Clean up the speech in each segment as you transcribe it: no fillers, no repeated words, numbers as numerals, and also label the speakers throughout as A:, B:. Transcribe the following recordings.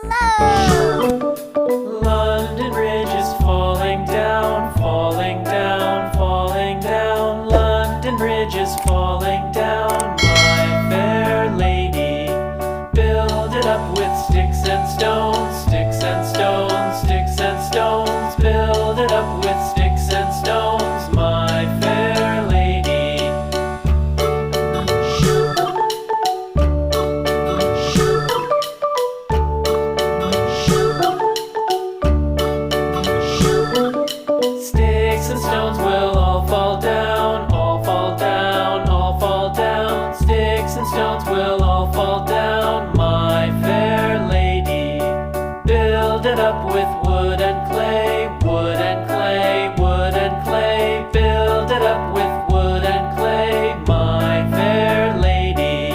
A: no!
B: London Bridge is falling down, falling down, falling down. London Bridge is falling down, my fair lady. Build it up with sticks and stones, sticks and stones, sticks and stones. Build it up with sticks and stones, my fair lady. Sticks and stones will all fall down, all fall down, all fall down. Sticks and stones will all fall down, my fair lady. Build it up with wood and clay, wood and clay, wood and clay. Build it up with wood and clay, my fair lady.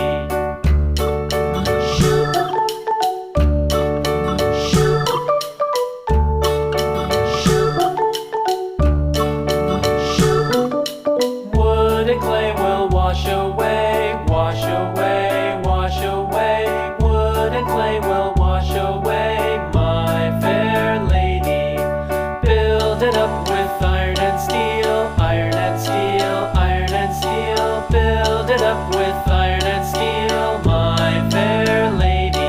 B: Wood and clay will wash away, wash away, wash away. Wood and clay will wash away, my fair lady. Build it up with iron and steel, iron and steel, iron and steel. Build it up with iron and steel, my fair lady.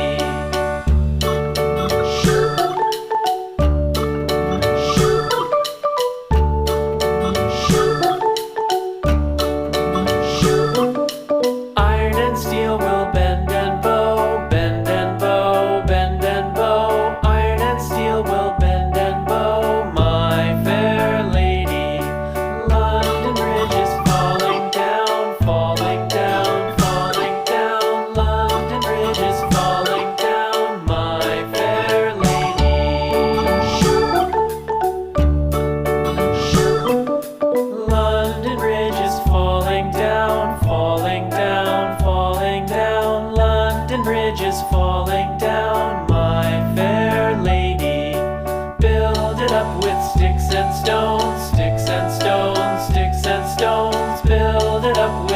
B: Iron and steel will bend and bow, bend and bow, bend and bow. Iron and steel will bend and bow, my fair lady. London Bridge is falling down, falling down, falling down. London Bridge is falling down, my fair lady. London Bridge is falling down, falling down, falling down. London Bridge is falling down, my fair lady. Build it up with sticks and stones, sticks and stones, sticks and stones. Build it up with